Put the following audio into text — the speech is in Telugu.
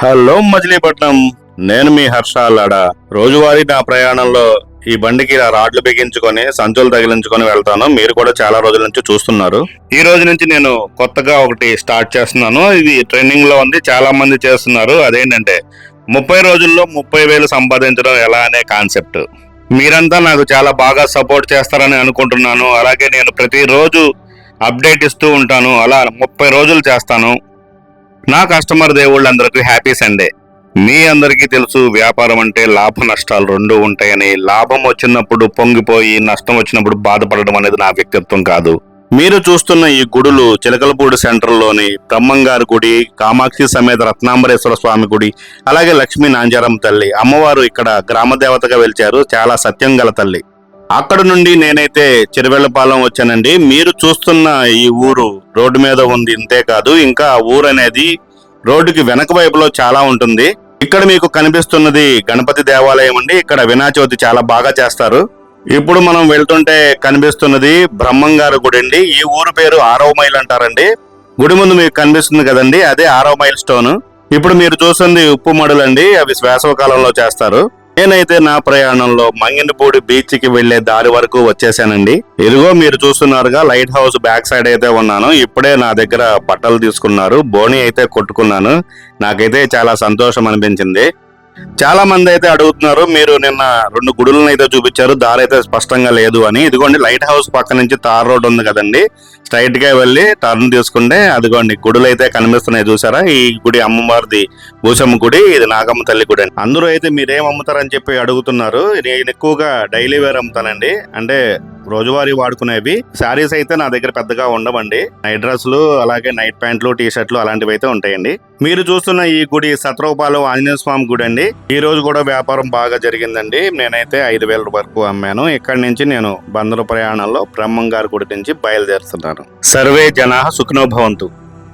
హలో మచిలీపట్నం, నేను మీ హర్ష అల్లాడా. రోజువారీ నా ప్రయాణంలో ఈ బండికి రాడ్లు బిగించుకొని సంచులు తగిలించుకొని వెళ్తాను. మీరు కూడా చాలా రోజుల నుంచి చూస్తున్నారు. ఈ రోజు నుంచి నేను కొత్తగా ఒకటి స్టార్ట్ చేస్తున్నాను. ఇది ట్రెండింగ్ లో ఉంది, చాలా మంది చేస్తున్నారు. అదేంటంటే 30 రోజుల్లో 30,000 సంపాదించడం ఎలా అనే కాన్సెప్ట్. మీరంతా నాకు చాలా బాగా సపోర్ట్ చేస్తారని అనుకుంటున్నాను. అలాగే నేను ప్రతిరోజు అప్డేట్ ఇస్తూ ఉంటాను. అలా 30 రోజులు చేస్తాను. నా కస్టమర్ దేవుళ్ళందరికీ హ్యాపీ సండే. మీ అందరికీ తెలుసు, వ్యాపారం అంటే లాభ నష్టాలు రెండు ఉంటాయని. లాభం వచ్చినప్పుడు పొంగిపోయి, నష్టం వచ్చినప్పుడు బాధపడడం అనేది నా వ్యక్తిత్వం కాదు. మీరు చూస్తున్న ఈ గుడులు చిలకలపూడి సెంటర్లోని బ్రహ్మంగారి గుడి, కామాక్షి సమేత రత్నాంబరేశ్వర స్వామి గుడి, అలాగే లక్ష్మీ నాంజారం తల్లి అమ్మవారు ఇక్కడ గ్రామదేవతగా వెలిచారు. చాలా సత్యం గల తల్లి. అక్కడ నుండి నేనైతే చిరువెళ్లపాలెం వచ్చానండి. మీరు చూస్తున్న ఈ ఊరు రోడ్డు మీద ఉంది. ఇంతే కాదు, ఇంకా ఊరు అనేది రోడ్డుకి వెనక వైపులో చాలా ఉంటుంది. ఇక్కడ మీకు కనిపిస్తున్నది గణపతి దేవాలయం అండి. ఇక్కడ వినాయక చవితి చాలా బాగా చేస్తారు. ఇప్పుడు మనం వెళ్తుంటే కనిపిస్తున్నది బ్రహ్మంగారి గుడి అండి. ఈ ఊరు పేరు 6వ మైల్ అంటారండి. గుడి ముందు మీకు కనిపిస్తుంది కదండి, అదే 6వ మైల్ స్టోన్. ఇప్పుడు మీరు చూస్తుంది ఉప్పు మడులండి, అవి వేసవి కాలంలో చేస్తారు. నేనైతే నా ప్రయాణంలో మంగినపూడి బీచ్ కి వెళ్లే దారి వరకు వచ్చేసానండి. ఇదిగో మీరు చూస్తున్నారుగా, లైట్ హౌస్ బ్యాక్ సైడ్ అయితే ఉన్నాను. ఇప్పుడే నా దగ్గర బట్టలు తీసుకున్నారు, బోని అయితే కొట్టుకున్నాను. నాకైతే చాలా సంతోషం అనిపించింది. చాలా మంది అయితే అడుగుతున్నారు, మీరు నిన్న 2 గుడులను అయితే చూపించారు, దారి అయితే స్పష్టంగా లేదు అని. ఇదిగోండి, లైట్ హౌస్ పక్క నుంచి తార్ రోడ్ ఉంది కదండి, స్ట్రైట్ గా వెళ్ళి టర్న్ తీసుకుంటే అదిగోండి గుడులు అయితే కనిపిస్తున్నాయి. చూసారా, ఈ గుడి అమ్మవారిది భూషమ్మ గుడి, ఇది నాగమ్మ తల్లి గుడి అండి. అందరూ అయితే మీరేం అమ్ముతారని చెప్పి అడుగుతున్నారు. నేను ఎక్కువగా డైలీ వేర్ అమ్ముతానండి, అంటే రోజువారీ వాడుకునేవి. శారీస్ అయితే నా దగ్గర పెద్దగా ఉండవండి. నైట్ డ్రెస్సులు, అలాగే నైట్ ప్యాంట్లు, టీ షర్ట్లు అలాంటివి అయితే ఉంటాయండి. మీరు చూస్తున్న ఈ గుడి సత్రవపాలెం ఆంజనేయ స్వామి గుడి అండి. ఈ రోజు కూడా వ్యాపారం బాగా జరిగిందండి. నేనైతే 5,000 వరకు అమ్మాను. ఇక్కడి నుంచి నేను బందరు ప్రయాణంలో బ్రహ్మంగారి గుడి నుంచి బయలుదేరుతున్నాను. సర్వే జనాః సుఖినో భవంతు.